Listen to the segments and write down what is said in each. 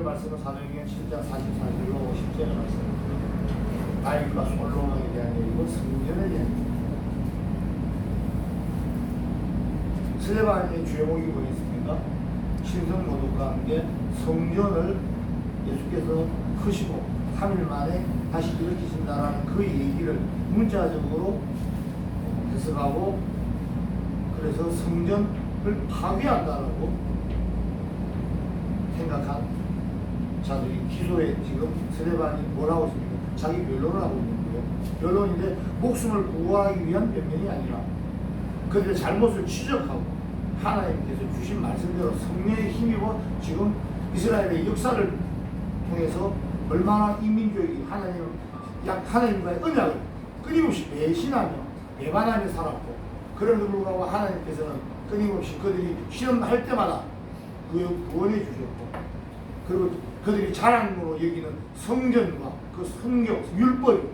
오늘 말씀은 사도행전 7장 44절로 50절의 말씀입니다. 다윗과 솔로몬에 대한 얘기고 성전에 대한 얘기입니다. 스데반의 죄목이 뭐였습니까? 신성 모독과 함께 성전을 예수께서 크시고 3일 만에 다시 일으키신다라는 그 얘기를 문자적으로 해석하고, 그래서 성전을 파괴한다라고 생각한 자들이 기소에 지금 스데반이 뭐라고 했습니까? 자기 변론을 하고 있는 거예요. 변론인데 목숨을 구하기 위한 변명이 아니라 그들의 잘못을 지적하고 하나님께서 주신 말씀대로 성령의 힘입어 지금 이스라엘의 역사를 통해서 얼마나 이민족이 하나님과의 언약을 끊임없이 배신하며 배반하며 살았고, 그럼에도 불구하고 하나님께서는 끊임없이 그들이 시험할 때마다 구원해 주셨고, 그리고 그들이 자랑으로 여기는 성전과 그 성경, 율법이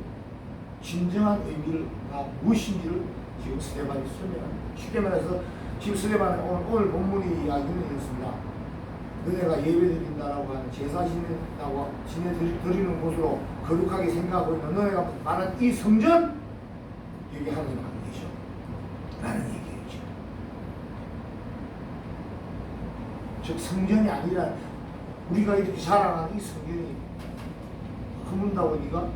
진정한 의미가 무엇인지를 지금 스데반이 설명합니다. 쉽게 말해서 지금 스데반의 오늘 본문의 이야기는 이렇습니다. 너네가 예배드린다라고 하는 제사 지내드리는 곳으로 거룩하게 생각하고 있는 너네가 말한 이 성전, 여기 하나님 안 계셔 라는 얘기였죠. 즉 성전이 아니라 우리가 이렇게 자랑하는 이 성전이 허문다 보니까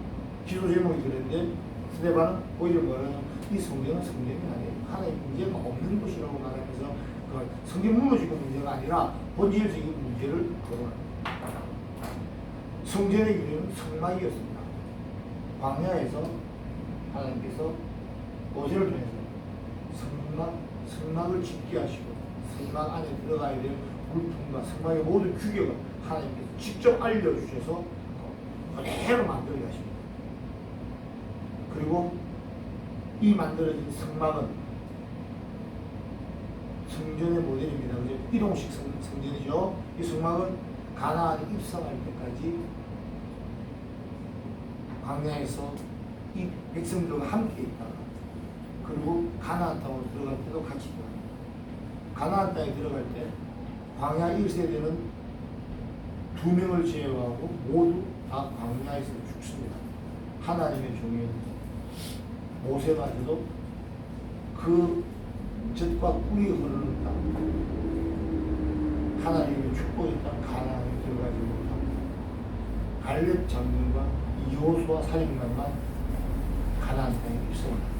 기도 제목이 그랬는데, 스데반은 오히려 뭐라냐, 이 성전은 성전이 아니에요. 하나님 문제가 없는 곳이라고 말하면서 그 성전 무너지고 문제가 아니라 본질적인 문제를 거론합니다. 성전의 기준은 성막이었습니다. 광야에서 하나님께서 모세를 통해서 성막을 짓게 하시고, 성막 안에 들어가야 될 물품과 성막의 모든 규격을 하나님께서 직접 알려주셔서 그대로 만들게 하십니다. 그리고 이 만들어진 성막은 성전의 모델입니다. 그죠? 이동식 성전이죠. 이 성막은 가나안에 입성할 때까지 광야에서 이 백성들과 함께 있다가, 그리고 가나안 땅으로 들어갈 때도 같이 들어갑니다. 가나안 땅에 들어갈 때 광야 1세대는 2명을 제외하고 모두 다 광야에서 죽습니다. 하나님의 종이었는데 모세마저도 그 젖과 꿀이 흐르는 땅, 하나님의 축복의 땅 가나안에 들어가지 못하고 갈렙 장군과 여호수아 살인관만 가나안 땅에 입성합니다.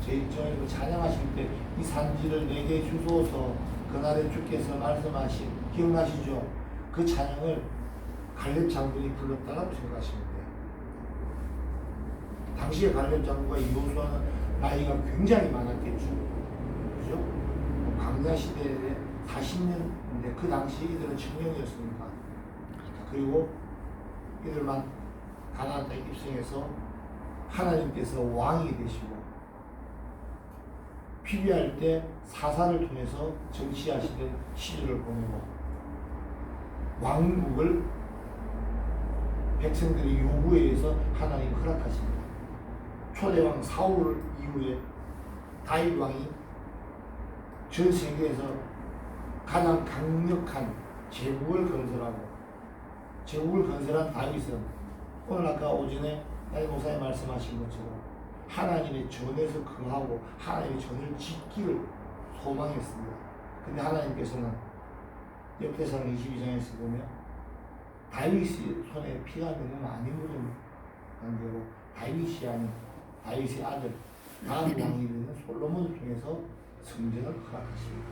저희 찬양하실 때 이 산지를 내게 주소서 그날에 주께서 말씀하신, 기억나시죠? 그 찬양을 갈렙 장군이 불렀다라고 생각하시면 돼요. 당시에 갈렙 장군과 여호수아는 나이가 굉장히 많았겠죠. 그죠? 광야 시대에 40년인데 그 당시 이들은 청년이었으니까. 그리고 이들만 가나안 땅에 입성해서 하나님께서 왕이 되시고, 피비할 때 사사를 통해서 정치하시던 시절을 보내고, 왕국을 백성들의 요구에 의해서 하나님 허락하십니다. 초대왕 사울 이후에 다윗 왕이 전 세계에서 가장 강력한 제국을 건설한 다윗은 오늘 아까 오전에 나이 목사님 말씀하신 것처럼 하나님의 전에서 거하고 하나님의 전을 짓기를 소망했습니다. 근데 하나님께서는 역대상 22장에서 보면 다윗의 손에 피가 너무 많이 묻은 관계로 다윗이 아닌 다윗의 아들 다음 왕이 되는 솔로몬을 통해서 성전을 허락하십니다.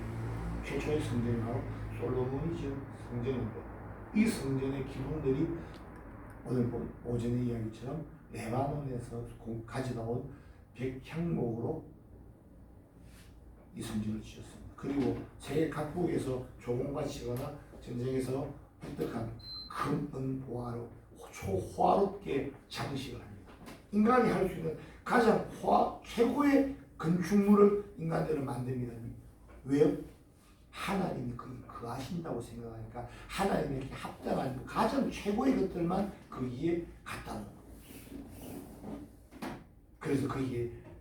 최초의 성전이 바로 솔로몬이 지은 성전인데, 이 성전의 기둥들이 오늘 오전의 이야기처럼 레바논에서 가져다 온 백향목으로 이 성전을 지었습니다. 그리고 세계 각국에서 조공바치거나 전쟁에서 획득한 금, 은, 보화로 초호화롭게 장식을 합니다. 인간이 할 수 있는 가장 최고의 건축물을 인간들은 만듭니다. 왜요? 하나님이 거하신다고 생각하니까 하나님이 이렇게 합당한 가장 최고의 것들만 거기에 갖다 놓는 거예요. 그래서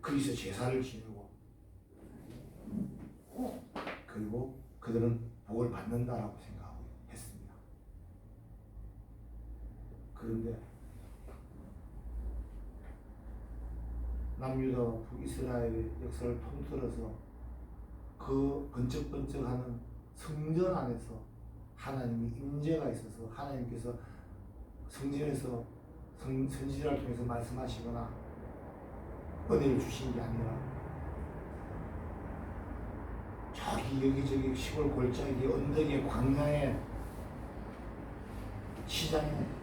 거기서 제사를 지내고, 그리고 그들은 복을 받는다라고 생각하고 했습니다. 그런데 남유다 북이스라엘의 역사를 통틀어서 그 번쩍번쩍하는 성전 안에서 하나님의 임재가 있어서 하나님께서 성전에서 선지자를 통해서 말씀하시거나 은혜를 주신 게 아니라 저기 여기저기 시골 골짜기 언덕에 광야에 시장에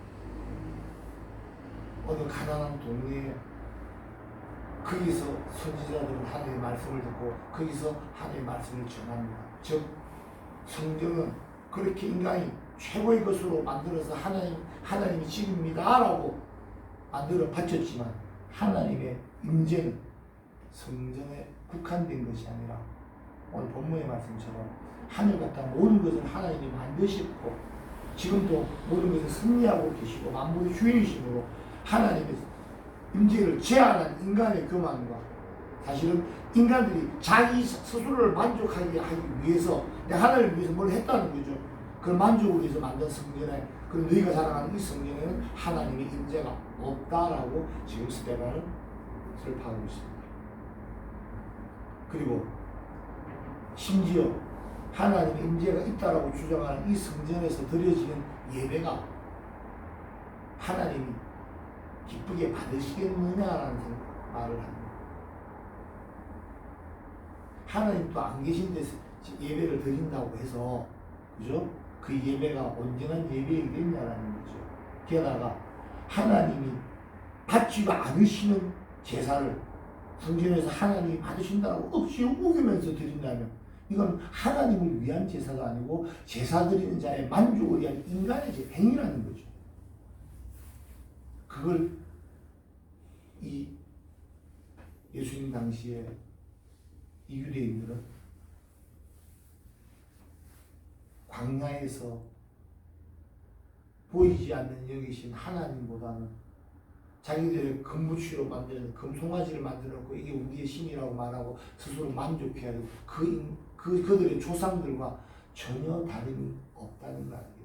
어느 가난한 동네에 거기서 선지자들은 하나님의 말씀을 듣고 거기서 하나님의 말씀을 전합니다. 즉 성경은 그렇게 인간이 최고의 것으로 만들어서 하나님이 지금입니다 라고 만들어 바쳤지만 하나님의 임재는 성전에 국한된 것이 아니라 오늘 본문의 말씀처럼 하늘과 땅 모든 것을 하나님이 만드셨고 지금도 모든 것을 섭리하고 계시고 만물의 주인이심으로 하나님의 임재를 제한한 인간의 교만과 사실은 인간들이 자기 스스로를 만족하게 하기 위해서 내 하나님을 위해서 뭘 했다는 거죠. 그 만족을 위해서 만든 성전에 그리고 너희가 살아가는 이 성전에는 하나님의 임재가 없다라고 지금 스데반은 설파하고 있습니다. 그리고 심지어 하나님의 임재가 있다라고 주장하는 이 성전에서 드려지는 예배가 하나님이 기쁘게 받으시겠느냐라는 말을 합니다. 하나님도 안 계신 데서 예배를 드린다고 해서 그죠? 그 예배가 온전한 예배이겠냐라는 거죠. 게다가 하나님이 받지가 않으시는 제사를 성전에서 하나님이 받으신다고 없이 우기면서 드린다면 이건 하나님을 위한 제사가 아니고 제사 드리는 자의 만족을 위한 인간의 행위라는 거죠. 그걸 이 예수님 당시에 이 유대인들은 광야에서 보이지 않는 여기신 하나님보다는 자기들의 금부치로 만드는 금송아지를 만들었고 이게 우리의 신이라고 말하고 스스로 만족해야 되고 그들의 조상들과 전혀 다름이 없다는 거 아니에요.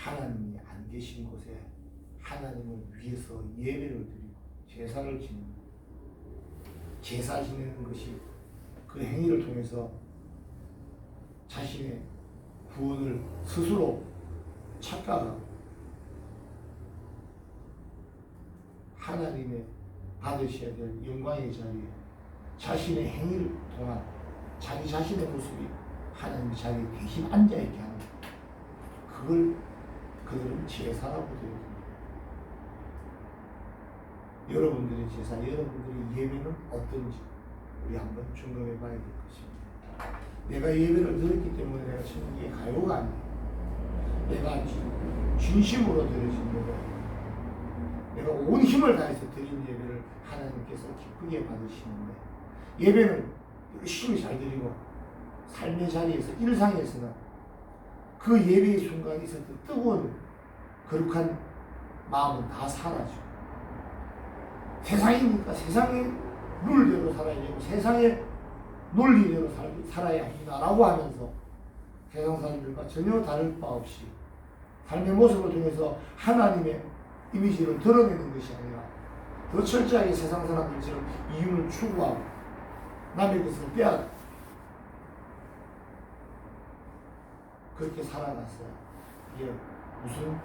하나님이 안 계신 곳에 하나님을 위해서 예배를 드리고 제사를 지내는 제사 지내는 것이 그 행위를 통해서 자신의 구원을 스스로 착각하고 하나님의 받으셔야 될 영광의 자리에 자신의 행위를 통한 자기 자신의 모습이 하나님이 자기 대신 앉아있게 하는 그걸 그들은 제사라고 드립니다. 여러분들의 제사, 여러분들의 예배는 어떤지 우리 한번 점검해 봐야 될 것입니다. 내가 예배를 드렸기 때문에 내가 천국에 가요가 아니에요. 내가 진심으로 드려진 예배, 내가 온 힘을 다해서 드린 예배를 하나님께서 기쁘게 받으시는데 예배는 열심히 잘 드리고 삶의 자리에서 일상에서는 그 예배의 순간에 있었던 뜨거운 거룩한 마음은 다 사라지고 세상이니까 세상의 룰대로 살아야 되고 세상의 논리대로 살아야 합니다라고 하면서 세상 사람들과 전혀 다를 바 없이 삶의 모습을 통해서 하나님의 이미지를 드러내는 것이 아니라 더 철저하게 세상 사람들처럼 이윤을 추구하고 남의 것을 빼앗고 그렇게 살아갔어요. 이게 무슨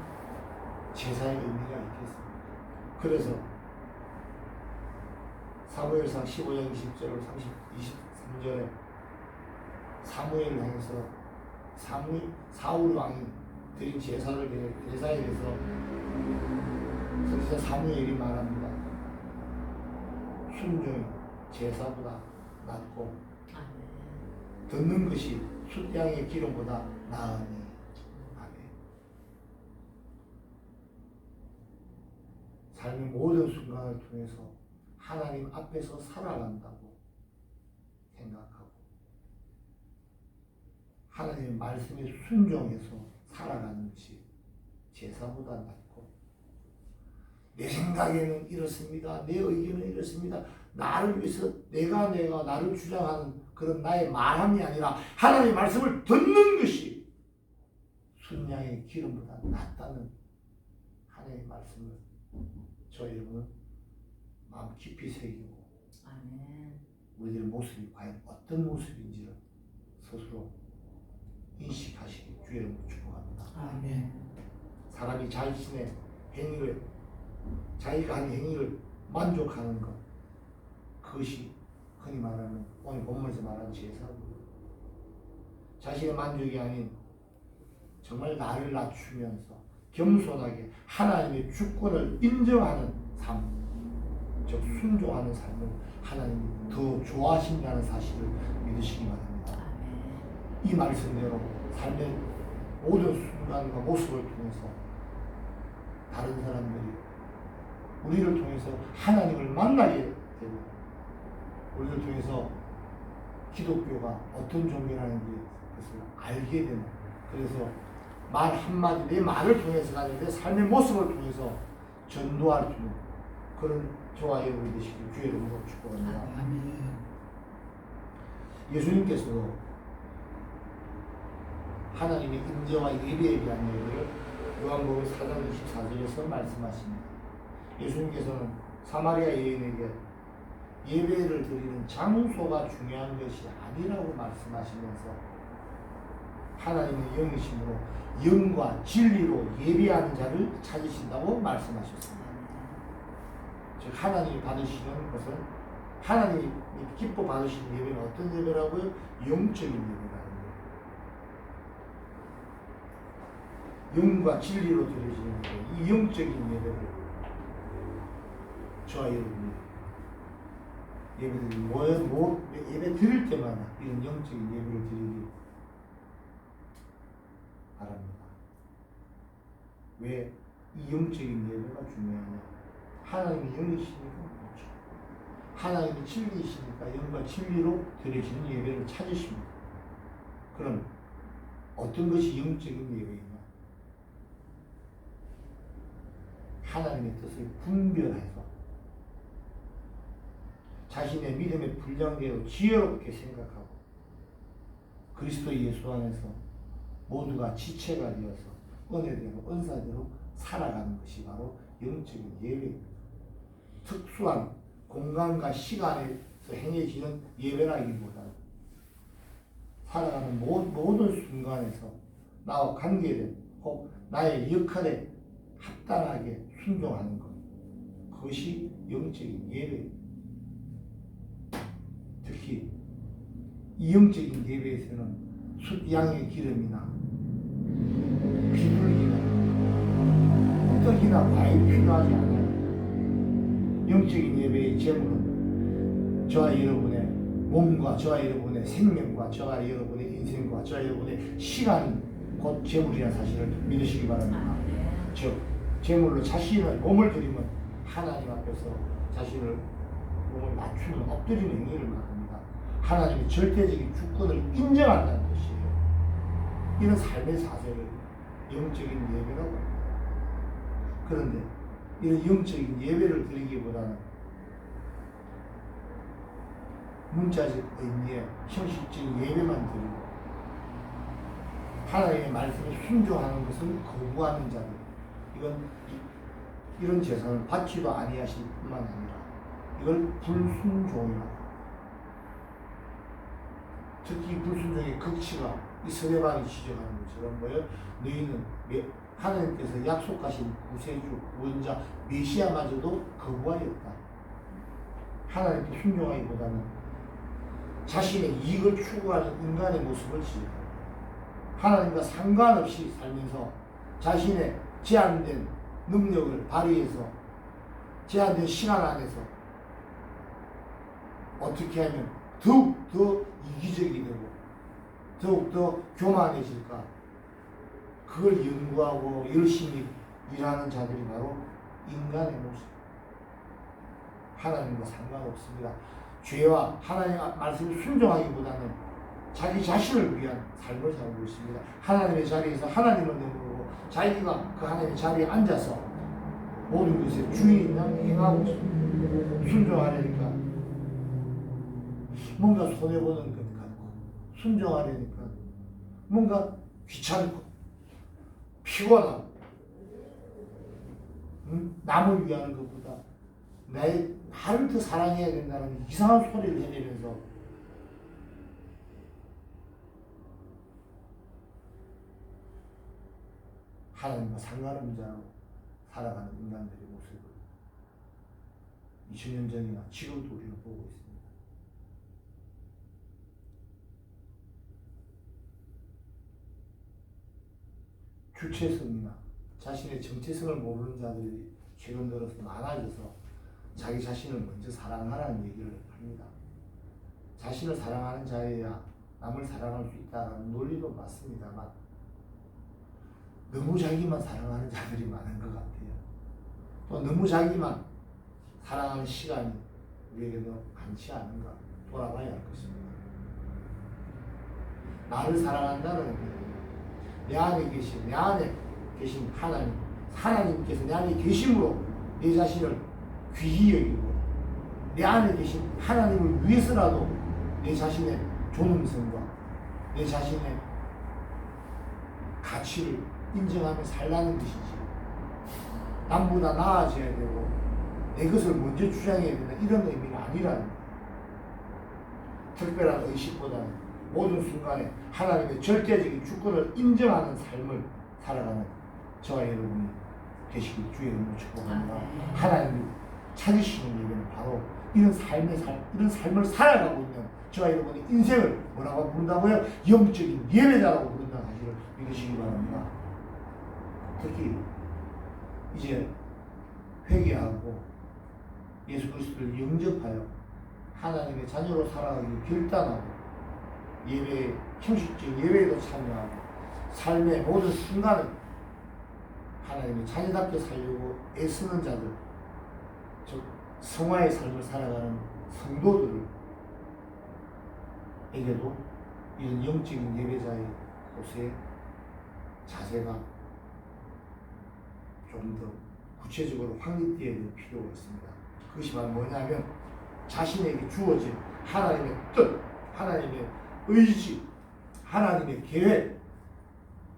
제사의 의미가 있겠습니까? 그래서 사무엘상 15장 20절로 23절에 사무엘을 향해서 사울 왕이 드린 제사에 대해서 선지자 사무엘이 말합니다. 순종이 제사보다 낫고 듣는 것이 숫양의 기름보다 나으니. 아멘. 삶의 모든 순간을 통해서 하나님 앞에서 살아간다고 생각하고 하나님의 말씀에 순종해서 살아가는 것이 제사보다 낫고 내 생각에는 이렇습니다. 내 의견은 이렇습니다. 나를 위해서 내가 나를 주장하는 그런 나의 말함이 아니라 하나님의 말씀을 듣는 것이 순양의 기름보다 낫다는 하나님의 말씀을 저 여러분은 마음 깊이 새기고 우리들의 모습이 과연 어떤 모습인지를 스스로 인식하시기 주의 이름으로 축복합니다. 아멘. 사람이 자신의 행위를 자기가 한 행위를 만족하는 것 그것이 흔히 말하는 오늘 본문에서 말하는 제사입니다. 자신의 만족이 아닌 정말 나를 낮추면서 겸손하게 하나님의 주권을 인정하는 삶, 즉 순종하는 삶을 하나님이 더 좋아하신다는 사실을 믿으시기 바랍니다. 이 말씀대로 삶의 모든 순간과 모습을 통해서 다른 사람들이 우리를 통해서 하나님을 만나게 되고 우리를 통해서 기독교가 어떤 종교라는 것을 알게 되는, 그래서 말 한마디 내 말을 통해서가 아닌데 삶의 모습을 통해서 전도할 수 있는 그런 저와 여러분이 되시길 주의 이름으로 축복합니다. 예수님께서도 하나님의 임재와 예배에 대한 얘기를 요한복음 4장 24절에서 말씀하십니다. 예수님께서는 사마리아 여인에게 예배를 드리는 장소가 중요한 것이 아니라고 말씀하시면서 하나님의 영이심으로 영과 진리로 예배하는 자를 찾으신다고 말씀하셨습니다. 즉 하나님이 받으시는 것은 하나님이 기뻐 받으시는 예배는 어떤 예배라고요? 영적인 예배라는 거예요. 영과 진리로 드려지는 예배, 이 영적인 예배를 저와 여러분이 예배 드릴 때마다 이런 영적인 예배를 드리기 바랍니다. 왜 이 영적인 예배가 중요하냐? 하나님이 영이시니까 그렇죠. 하나님이 진리이시니까 영과 진리로 드려지는 예배를 찾으십니다. 그럼 어떤 것이 영적인 예배이냐? 하나님의 뜻을 분별해서 자신의 믿음의 분량대로 지혜롭게 생각하고 그리스도 예수 안에서 모두가 지체가 되어서 은혜대로 은사대로 살아가는 것이 바로 영적인 예배입니다. 특수한 공간과 시간에서 행해지는 예배라기보다는 살아가는 모든 순간에서 나와 관계된 혹 나의 역할에 합당하게 순종하는 것, 그것이 영적인 예배입니다. 특히 이 영적인 예배에서는 숫양의 기름이나 비둘기나 떡이나 과일이 필요하지 않아요. 영적인 예배의 제물은 저와 여러분의 몸과 저와 여러분의 생명과 저와 여러분의 인생과 저와 여러분의 시간이 곧 제물이라는 사실을 믿으시기 바랍니다. 즉 제물로 자신의 몸을 드리면 하나님 앞에서 자신을 몸을 낮추는 엎드리는 행위를 말합니다. 하나님의 절대적인 주권을 인정한다는 것이에요. 이런 삶의 자세를 영적인 예배라고 합니다. 그런데 이런 영적인 예배를 드리기보다는 문자적 의미의 형식적인 예배만 드리고 하나님의 말씀에 순종하는 것을 거부하는 자들, 이런 제사는 받지도 아니하실 뿐만 아니라 이걸 불순종이라고. 특히 불순종의 극치가 이 스데반이 지적하는 것처럼 뭐예요? 너희는 하나님께서 약속하신 구세주, 구원자, 메시아마저도 거부하였다. 하나님께 순종하기보다는 자신의 이익을 추구하는 인간의 모습을 지적합니다. 하나님과 상관없이 살면서 자신의 제한된 능력을 발휘해서 제한된 시간 안에서 어떻게 하면 더욱더 이기적이 되고 더욱더 교만해질까, 그걸 연구하고 열심히 일하는 자들이 바로 인간의 모습. 하나님과 상관없습니다. 죄와 하나님 말씀을 순종하기보다는 자기 자신을 위한 삶을 살고 있습니다. 하나님의 자리에서 하나님을 내모르고 자기가 그 하나님의 자리에 앉아서 모든 것의 주인이나 행하고 있습니다. 순종하려니까 뭔가 손해보는 것 순종하려니까 뭔가 귀찮고 피곤하고 남을 위하는 것보다 나를 더 사랑해야 된다는 이상한 소리를 해내면서 하나님과 상관없는 자로 살아가는 인간들의 모습을 2000년 전이나 지금도 우리는 보고 있습니다. 주체성이나 자신의 정체성을 모르는 자들이 최근 들어서 많아져서 자기 자신을 먼저 사랑하라는 얘기를 합니다. 자신을 사랑하는 자여야 남을 사랑할 수 있다는 논리도 맞습니다만 너무 자기만 사랑하는 자들이 많은 것 같아요. 또 너무 자기만 사랑하는 시간이 우리에게도 많지 않은가 돌아봐야 할 것입니다. 나를 사랑한다는 내 안에 계신 하나님께서 내 안에 계심으로 내 자신을 귀히 여기고 내 안에 계신 하나님을 위해서라도 내 자신의 존엄성과 내 자신의 가치를 인정하며 살라는 것이지 남보다 나아져야 되고 내 것을 먼저 주장해야 된다 이런 의미는 아니라는 거예요. 특별한 의식보다는 모든 순간에 하나님의 절대적인 주권을 인정하는 삶을 살아가는 저와 여러분이 되시길 주의 이름으로 축복합니다. 하나님을 찾으시는 예배는 바로 이런 삶을 살아가고 있는 저와 여러분의 인생을 뭐라고 부른다고요? 영적인 예배자라고 부른다는 사실을 믿으시기 바랍니다. 특히 이제 회개하고 예수 그리스도를 영접하여 하나님의 자녀로 살아가기를 결단하고 예배에 형식적인 예배에도 참여하고 삶의 모든 순간을 하나님의 자녀답게 살려고 애쓰는 자들, 즉 성화의 삶을 살아가는 성도들에게도 이런 영적인 예배자의 곳에 자세가 좀 더 구체적으로 확립되어야 될 필요가 있습니다. 그것이 바로 뭐냐면 자신에게 주어진 하나님의 뜻, 하나님의 의지, 하나님의 계획,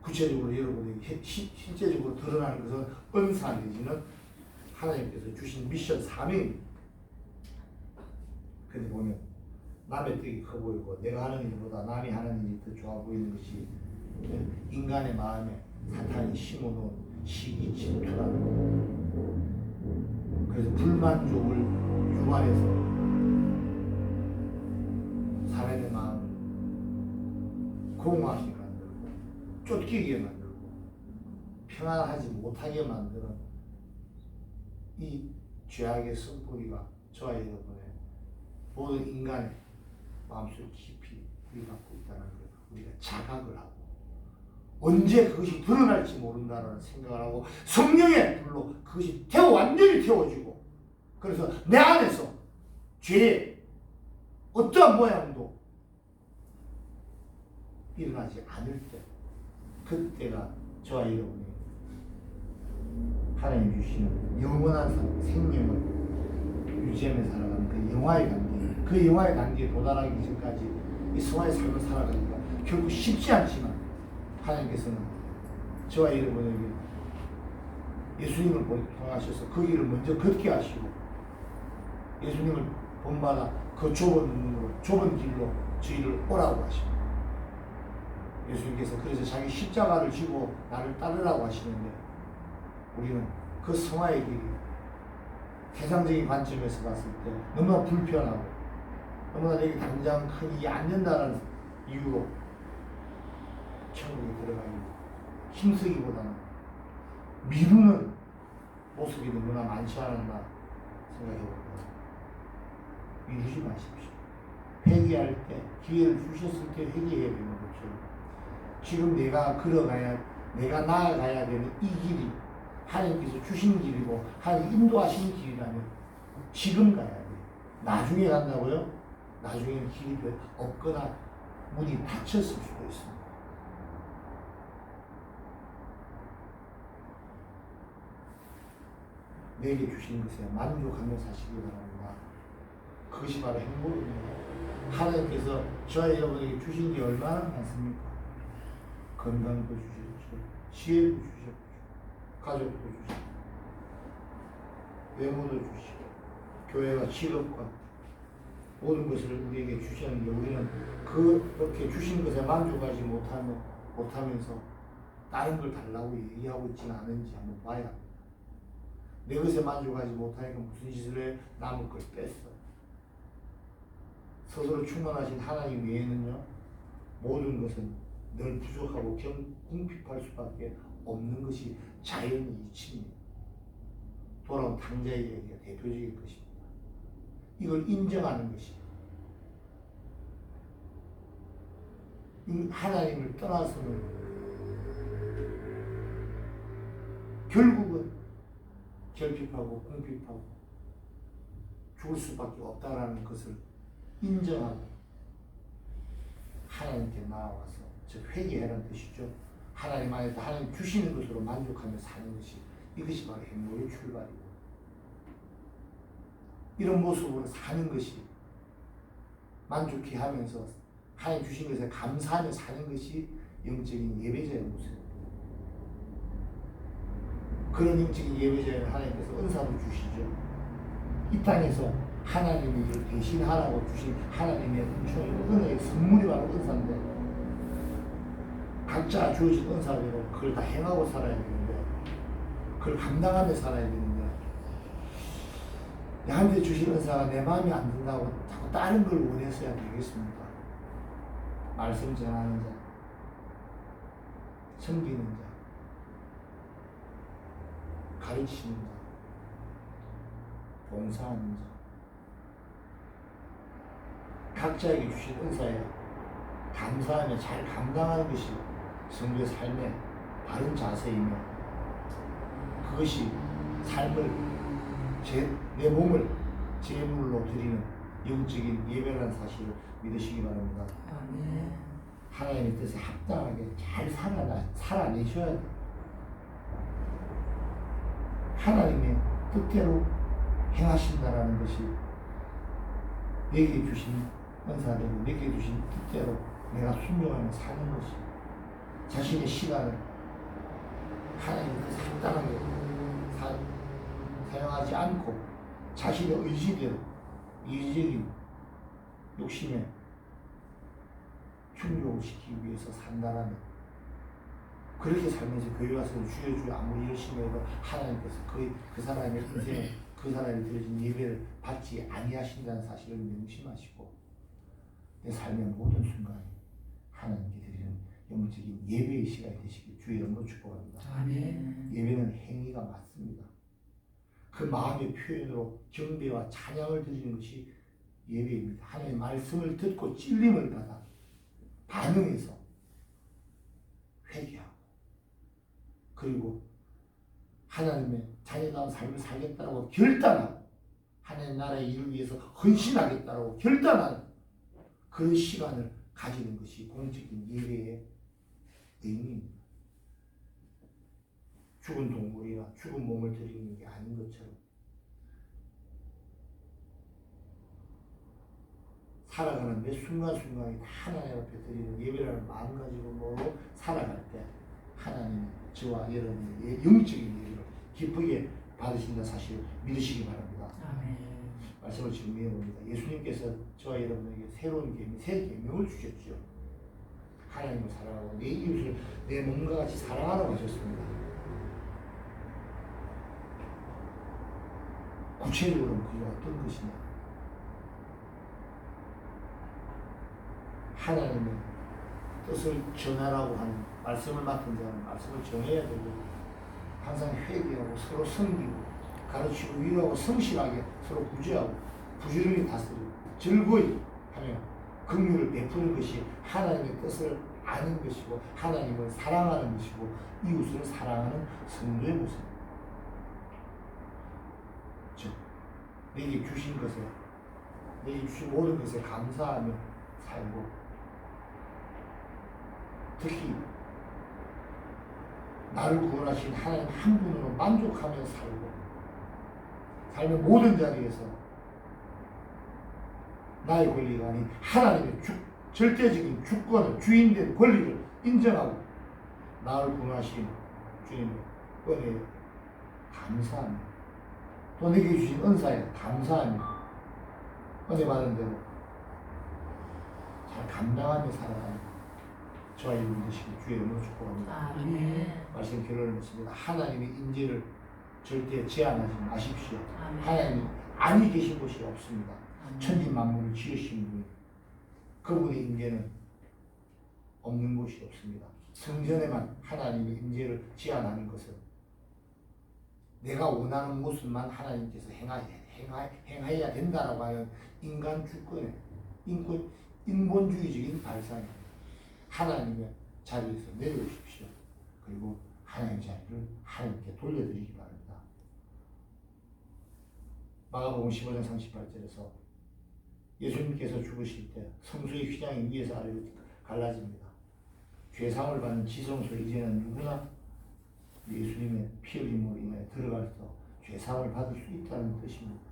구체적으로 여러분에게 실제적으로 드러나는 것은 은사 내지는 하나님께서 주신 미션 사명입니다. 근데 보면 남의 뜻이 커 보이고 내가 하는 일보다 남이 하는 일이 더 좋아 보이는 것이 인간의 마음에 사탄이 심어놓은 시기 질투라는 거. 그래서 불만족을 유발해서 사람의 마음을 공허하게 만들고 쫓기게 만들고 평안하지 못하게 만드는 이 죄악의 선포기가 저와 여러분의 모든 인간의 마음속 깊이 우리 갖고 있다는 걸 우리가 자각을 하고 언제 그것이 드러날지 모른다는 생각을 하고 성령의 불로 그것이 완전히 태워지고 그래서 내 안에서 죄의 어떠한 모양도 일어나지 않을 때 그때가 저와 여러분이 하나님 주시는 영원한 생명을 유지하며 살아가는 그 영화의 단계, 그 영화의 단계에 도달하기 전까지 이 성화의 삶을 살아가기가 결국 쉽지 않지만 하나님께서는 저와 여러분에게 예수님을 통하셔서 그 길을 먼저 걷게 하시고 예수님을 본받아 그 좁은 눈으로 좁은 길로 저희를 오라고 하시고 예수님께서 그래서 자기 십자가를 지고 나를 따르라고 하시는데 우리는 그 성화의 길이 세상적인 관점에서 봤을 때 너무나 불편하고 너무나 내게 당장 큰 일이 안 된다는 이유로 천국에 들어가기 힘쓰기보다는 미루는 모습이 너무나 많지 않았나 생각해봅니다. 미루지 마십시오. 회개할 때 기회를 주셨을 때 회개해야 되는 것처럼 지금 내가 나아가야 되는 이 길이 하나님께서 주신 길이고 하나님 인도하신 길이라면 지금 가야 돼. 나중에 간다고요? 나중에는 길이 없거나 문이 닫혔을 수도 있습니다. 내게 주신 것에 만족하며 사시기 바랍니다. 그것이 바로 행복입니다. 하나님께서 저와 여러분에게 주신 게 얼마나 많습니까? 건강도 주셨죠. 지혜도 주셨죠. 가족도 주셨죠. 외모도 주시고 교회와 직업과 모든 것을 우리에게 주셨는데 우리는 그렇게 주신 것에 만족하지 못하면서 다른 걸 달라고 얘기하고 있지는 않은지 한번 봐야 합니다. 내 것에 만족하지 못하니까 무슨 짓을 해? 남의 걸 뺐어. 스스로 충만하신 하나님 외에는요, 모든 것은 늘 부족하고 궁핍할 수밖에 없는 것이 자연의 이치입니다. 돌아온 당자의 얘기가 대표적인 것입니다. 이걸 인정하는 것이 하나님을 떠나서는 결국은 결핍하고 궁핍하고 죽을 수밖에 없다라는 것을 인정하고 하나님께 나아와서 즉 회개하라는 뜻이죠. 하나님 안에서 하나님 주시는 것으로 만족하며 사는 것이 이것이 바로 행복의 출발이고 이런 모습으로 사는 것이 만족해 하면서 하나님 주신 것에 감사하며 사는 것이 영적인 예배자의 모습입니다. 그런 영적인 예배자를 하나님께서 은사로 주시죠. 이 땅에서 하나님이 이를 대신하라고 주신 하나님의 은총이고 은혜의 선물이 바로 은사인데 각자 주어진 은사대로 그걸 다 행하고 살아야 되는데 그걸 감당하며 살아야 되는데 나한테 주신 은사가 내 마음에 안 든다고 자꾸 다른 걸 원해서야 되겠습니까? 말씀 전하는 자, 섬기는 자, 가르치는 자, 봉사하는 자 각자에게 주신 은사에 감사하며 잘 감당하는 것이 성도의 삶의 바른 자세이며 그것이 삶을 내 몸을 제물로 드리는 영적인 예배라는 사실을 믿으시기 바랍니다. 아멘. 하나님의 뜻에 합당하게 잘 살아내셔야 돼요. 하나님의 뜻대로 행하신다라는 것이 내게 주신 은사대로 내게 주신 뜻대로 내가 순종하며 사는 것이 자신의 시간을 하나님의 뜻에 합당하게 사용하지 않고 자신의 의지대로 이기적인 욕심에 충족을 시키기 위해서 산다라면 그렇게 살면서 교회 와서 주여 아무리 열심히 해도 하나님께서 그 사람의 인생을 그 사람이 드려진 예배를 받지 아니하신다는 사실을 명심하시고 내 삶의 모든 순간에 하나님께 드리는 영적인 예배의 시간이 되시길 주의 이름으로 축복합니다. 아멘. 예배는 행위가 맞습니다. 그 마음의 표현으로 경배와 찬양을 드리는 것이 예배입니다. 하나님의 말씀을 듣고 찔림을 받아 반응해서 회개하고 그리고 하나님의 자녀다운 삶을 살겠다고 결단하고 하나님 나라의 일을 위해서 헌신하겠다고 결단하는 그런 시간을 가지는 것이 공적인 예배의 의미입니다. 죽은 동물이나 죽은 몸을 드리는 게 아닌 것처럼 살아가는 매 순간순간이 다 하나님 앞에 드리는 예배라는 마음가짐으로 살아갈 때 하나님이 저와 여러분의 영적인 예배를 기쁘게 받으신다는 사실을 믿으시기 바랍니다. 아멘. 말씀을 증명해 봅니다. 예수님께서 저와 여러분에게 새로운 계명, 새 계명을 주셨죠. 하나님을 사랑하고 내 이웃을 내 몸과 같이 사랑하라고 하셨습니다. 구체적으로는 그게 어떤 것이냐? 하나님의 뜻을 전하라고 하는 말씀을 맡은 자는 말씀을 전해야 되고 항상 회개하고 서로 섬기고 가르치고 위로하고 성실하게 서로 구제하고 부지런히 다스리고 즐거이 하며 긍휼을 베푸는 것이 하나님의 뜻을 아는 것이고 하나님을 사랑하는 것이고 이웃을 사랑하는 성도의 모습입니다. 즉 내게 주신 것에 내게 주신 모든 것에 감사하며 살고 특히 나를 구원하신 하나님 한 분으로 만족하며 살고 삶의 모든 자리에서 나의 권리가 아닌 하나님의 절대적인 주권을 주인된 권리를 인정하고 나를 구원하신 주님의 은혜에 감사합니다. 또 내게 주신 은사에 감사합니다. 은혜 받은 대로 잘 감당하며 살아가는 저와 여러분 되시길 주의 이름으로 축복합니다. 말씀 결론을 맺습니다. 하나님의 인재를 절대 제한하지 마십시오. 하나님이 아니 계신 곳이 없습니다. 천지 만물을 지으신 분이 그분의 인재는 없는 곳이 없습니다. 성전에만 하나님의 인재를 제한하는 것은 내가 원하는 모습만 하나님께서 행해야 된다라고 하는 인간 주권의 인본주의적인 발상이 하나님의 자리에서 내려오십시오. 그리고 하나님의 자리를 하나님께 돌려드리기 바랍니다. 마가복음 15장 38절에서 예수님께서 죽으실 때 성소의 휘장이 위에서 아래로 갈라집니다. 죄사함을 받는 지성소 이제는 누구나 예수님의 피 흘림으로 인해 들어가서 죄사함을 받을 수 있다는 뜻입니다.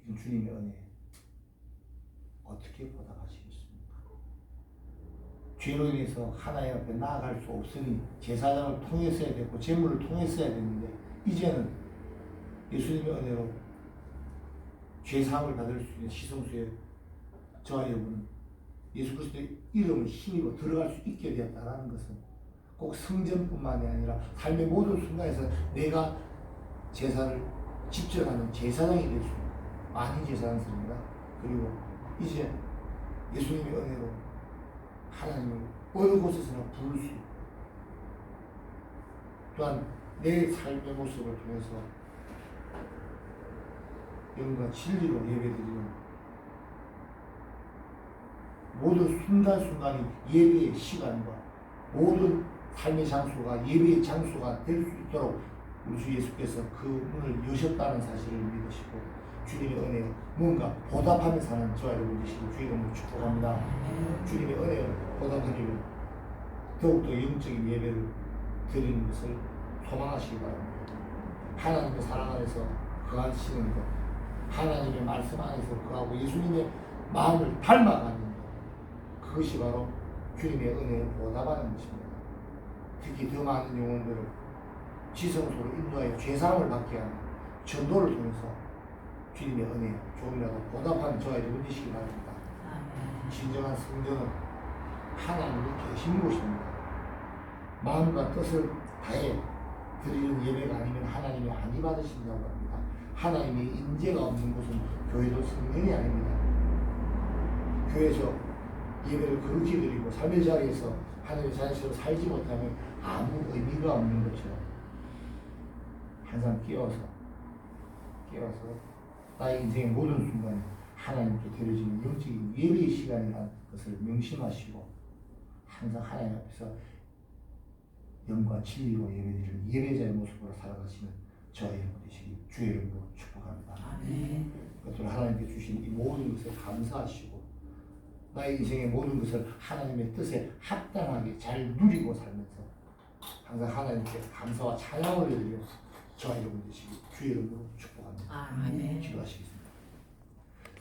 이건 주님의 은혜 어떻게 보답하시겠습니까? 죄로 인해서 하나님 앞에 나아갈 수 없으니 제사장을 통했어야 됐고 제물을 통했어야 됐는데 이제는 예수님의 은혜로 죄사함을 받을 수 있는 시성소에 저와 여러분은 예수 그리스도의 이름을 힘입어 들어갈 수 있게 되었다는 것은 꼭 성전뿐만이 아니라 삶의 모든 순간에서 내가 제사를 집전하는 제사장이 될 수 있는 많이 제사장입니다. 그리고 이제 예수님의 은혜로 하나님을 어느 곳에서나 부를 수 있고 또한 내 삶의 모습을 통해서 영과 진리로 예배드리는 모든 순간순간이 예배의 시간과 모든 삶의 장소가 예배의 장소가 될 수 있도록 우리 주 예수께서 그 문을 여셨다는 사실을 믿으시고 주님의 은혜에 뭔가 보답하며 사는 저와 여러분 되시길 주의 이름으로 축복합니다. 주님의 은혜를 보답하기를 더욱더 영적인 예배를 드리는 것을 소망하시기 바랍니다. 하나님의 사랑 안에서 거하시는 것, 하나님의 말씀 안에서 거하고 예수님의 마음을 닮아가는 것, 그것이 바로 주님의 은혜를 보답하는 것입니다. 특히 더 많은 영혼들을 지성소로 인도하여 죄사함을 받게 하는 전도를 통해서 주님의 은혜 조금이라도 보답하는 저와 여러분 되시기 바랍니다. 진정한 성전은 하나님이 계신 곳입니다. 마음과 뜻을 다해 드리는 예배가 아니면 하나님이 아니 받으신다고 합니다. 하나님의 인재가 없는 곳은 교회도 성전이 아닙니다. 교회에서 예배를 그렇게 드리고 삶의 자리에서 하나님의 자리에서 살지 못하면 아무 의미가 없는 것처럼 항상 깨워서 나의 인생의 모든 순간에 하나님께 드려지는 영적인 예배의 시간이라는 것을 명심하시고 항상 하나님 앞에서 영과 진리로 예배드리는 예배자의 모습으로 살아가시는 저의 여러분 되시기 주의 이름으로 축복합니다. 그것으로 하나님께 주신 이 모든 것에 감사하시고 나의 인생의 모든 것을 하나님의 뜻에 합당하게 잘 누리고 살면서 항상 하나님께 감사와 찬양을 올려드리며 저와 여러분 되시기 주의 이름으로 축복합니다. 아멘. 기도하시겠습니다.